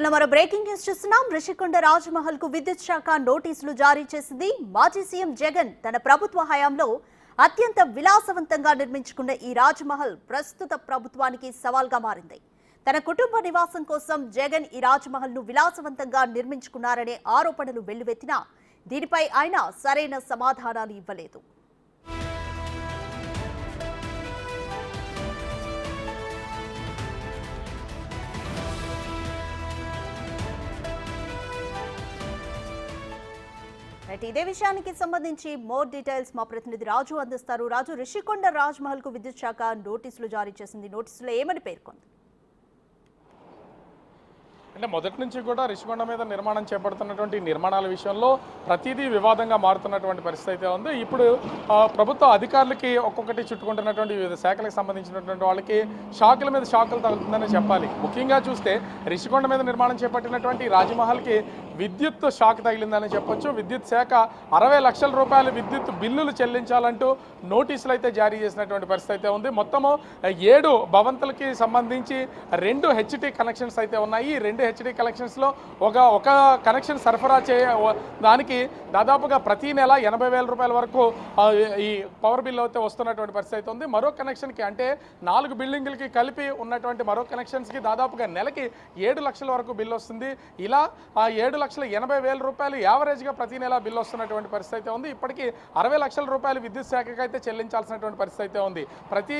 మరో breaking news చూస్తున్నాం. రిషికొండ రాజ్మహల్ కు విద్యుత్ శాఖ నోటీసులు జారీ చేసింది. మాజీ సీఎం జగన్ తన ప్రభుత్వ హయాంలో అత్యంత విలాసవంతంగా నిర్మించుకున్న ఈ రాజ్మహల్ ప్రస్తుత ప్రభుత్వానికి సవాల్గా మారింది. తన కుటుంబ నివాసం కోసం జగన్ ఈ రాజ్మహల్ ను విలాసవంతంగా నిర్మించుకున్నారనే ఆరోపణలు వెల్లువెత్తినా దీనిపై ఆయన సరైన సమాధానాలు ఇవ్వలేదు. ఇదే విషయానికి సంబంధించి మోర్ డీటెయిల్స్ మా ప్రతినిధి రాజు అందిస్తారు. రాజు, రిషికొండ రాజ్మహల్ కు విద్యుత్ శాఖ నోటీసులు జారీ చేసింది. నోటీసులో ఏమని పేర్కొంది? అంటే మొదటి నుంచి కూడా రిషికొండ మీద నిర్మాణం చేపడుతున్నటువంటి నిర్మాణాల విషయంలో ప్రతిదీ వివాదంగా మారుతున్నటువంటి పరిస్థితి అయితే ఉంది. ఇప్పుడు ప్రభుత్వ అధికారులకి ఒక్కొక్కటి చుట్టుకుంటున్నటువంటి వివిధ శాఖలకు సంబంధించినటువంటి వాళ్ళకి షాకుల మీద షాకులు తగులుతుందని చెప్పాలి. ముఖ్యంగా చూస్తే రిషికొండ మీద నిర్మాణం చేపట్టినటువంటి రాజ్మహల్కి విద్యుత్ షాక్ తగిలిందని చెప్పొచ్చు. విద్యుత్ శాఖ 60 లక్షల రూపాయల విద్యుత్ బిల్లులు చెల్లించాలంటూ నోటీసులు అయితే జారీ చేసినటువంటి పరిస్థితి అయితే ఉంది. మొత్తము 7 భవంతులకి సంబంధించి 2 హెచ్టీ కనెక్షన్స్ అయితే ఉన్నాయి. ఈ 2 హెచ్టీ కనెక్షన్స్లో ఒక కనెక్షన్ సరఫరా దానికి దాదాపుగా ప్రతి నెల 80,000 రూపాయల వరకు ఈ పవర్ బిల్ అయితే వస్తున్నటువంటి పరిస్థితి అయితే ఉంది. మరో కనెక్షన్కి అంటే 4 బిల్డింగులకి కలిపి ఉన్నటువంటి మరో కనెక్షన్స్కి దాదాపుగా నెలకి 7 లక్షల వరకు బిల్లు వస్తుంది. ఇలా 7,80,000 రూపాయలు యావరేజ్గా ప్రతి నెల బిల్లు వస్తున్నటువంటి పరిస్థితి అయితే ఉంది. ఇప్పటికీ 60 లక్షల రూపాయలు విద్యుత్ శాఖకి అయితే చెల్లించాల్సినటువంటి పరిస్థితి అయితే ఉంది. ప్రతి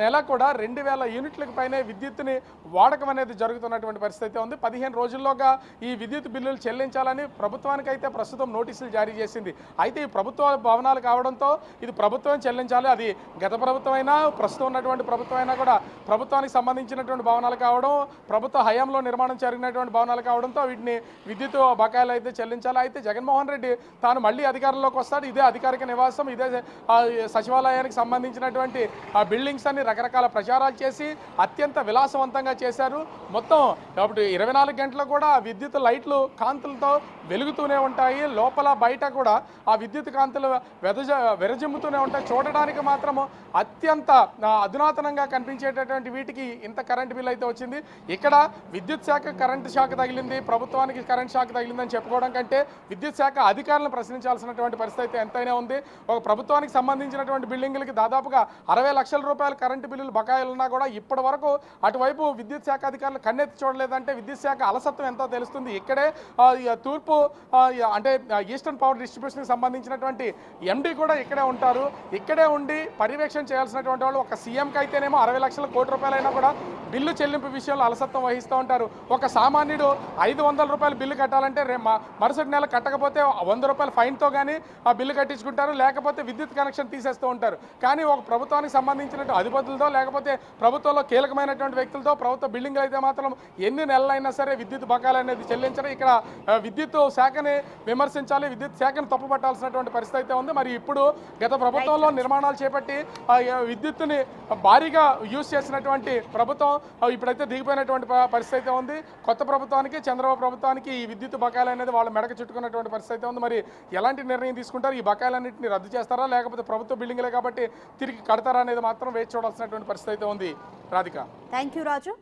నెల కూడా 2,000 యూనిట్లకు పైనే విద్యుత్తుని వాడకం అనేది జరుగుతున్నటువంటి పరిస్థితి అయితే ఉంది. 15 రోజుల్లోగా ఈ విద్యుత్ బిల్లులు చెల్లించాలని ప్రభుత్వానికి అయితే ప్రస్తుతం నోటీసులు జారీ చేసింది. అయితే ఈ ప్రభుత్వ భవనాలు కావడంతో ఇది ప్రభుత్వం చెల్లించాలి. అది గత ప్రభుత్వం అయినా ప్రస్తుతం ఉన్నటువంటి ప్రభుత్వం అయినా కూడా ప్రభుత్వానికి సంబంధించినటువంటి భవనాలు కావడం, ప్రభుత్వ హయాంలో నిర్మాణం జరిగినటువంటి భవనాలు కావడంతో వీటిని విద్యుత్ బకాయిలు అయితే చెల్లించాలి. అయితే జగన్మోహన్ రెడ్డి తాను మళ్ళీ అధికారంలోకి వస్తాడు. ఇదే అధికారిక నివాసం, ఇదే సచివాలయానికి సంబంధించినటువంటి బిల్డింగ్స్ అన్ని రకరకాల ప్రచారాలు చేసి అత్యంత విలాసవంతంగా చేశారు. మొత్తం ఇప్పుడు 24 గంటలు కూడా విద్యుత్ లైట్లు కాంతులతో వెలుగుతూనే ఉంటాయి. లోపల బయట కూడా ఆ విద్యుత్ కాంతులు విరజిమ్ముతూనే ఉంటాయి. చూడడానికి మాత్రము అత్యంత అధునాతనంగా కనిపించేటటువంటి వీటికి ఇంత కరెంట్ బిల్ అయితే వచ్చింది. ఇక్కడ విద్యుత్ శాఖ కరెంటు షాక్ తగిలింది, ప్రభుత్వానికి కరెంట్ షాక్ తగిలిందని చెప్పుకోవడం కంటే విద్యుత్ శాఖ అధికారులను ప్రశ్నించాల్సినటువంటి పరిస్థితి ఎంతైనా ఉంది. ఒక ప్రభుత్వానికి సంబంధించినటువంటి బిల్డింగులకి దాదాపుగా 60 లక్షల రూపాయల కరెంటు బిల్లులు బకాయిలున్నా కూడా ఇప్పటి వరకు అటువైపు విద్యుత్ శాఖ అధికారులు కన్నెత్తి చూడలేదంటే విద్యుత్ శాఖ అలసత్వం ఎంతో తెలుస్తుంది. ఇక్కడే తూర్పు అంటే ఈస్టర్న్ పవర్ డిస్ట్రిబ్యూషన్కి సంబంధించినటువంటి ఎండీ కూడా ఇక్కడే ఉంటారు. ఇక్కడే ఉండి పర్యవేక్షణ చేయాల్సినటువంటి వాళ్ళు ఒక సీఎంకి అయితేనేమో 60 లక్షల కోటి రూపాయలైనా కూడా బిల్లు చెల్లింపు విషయంలో అలసత్వం వహిస్తూ ఉంటారు. ఒక సామాన్యుడు 500 రూపాయలు బిల్లు కట్టాలంటే మరుసటి నెల కట్టకపోతే 100 రూపాయల ఫైన్తో కానీ ఆ బిల్లు కట్టించుకుంటారు, లేకపోతే విద్యుత్ కనెక్షన్ తీసేస్తూ ఉంటారు. కానీ ఒక ప్రభుత్వానికి సంబంధించినటువంటి అధిపతులతో లేకపోతే ప్రభుత్వంలో కీలకమైనటువంటి వ్యక్తులతో ప్రభుత్వ బిల్డింగ్లు అయితే మాత్రం ఎన్ని నెలలైనా సరే విద్యుత్ బకాయిలు అనేది చెల్లించడం. ఇక్కడ విద్యుత్ శాఖని విమర్శించాలి, విద్యుత్ శాఖను తప్పుపట్టాల్సినటువంటి పరిస్థితి అయితే ఉంది. మరి ఇప్పుడు గత ప్రభుత్వంలో నిర్మాణాలు చేపట్టి విద్యుత్తుని భారీగా యూజ్ చేసినటువంటి ప్రభుత్వం ఇప్పుడైతే దిగిపోయినటువంటి పరిస్థితి అయితే ఉంది. కొత్త ప్రభుత్వానికి, చంద్రబాబు ప్రభుత్వానికి ఈ విద్యుత్ బకాయిలు అనేది వాళ్ళ మెడకు చుట్టుకున్నటువంటి పరిస్థితి అయితే ఉంది. మరి ఎలాంటి నిర్ణయం తీసుకుంటారు? ఈ బకాయిలన్నింటినీ రద్దు చేస్తారా, లేకపోతే ప్రభుత్వ బిల్డింగ్లే కాబట్టి తిరిగి కడతారా అనేది మాత్రం వేచి చూడాల్సినటువంటి పరిస్థితి అయితే ఉంది. Radhika, thank you Raju.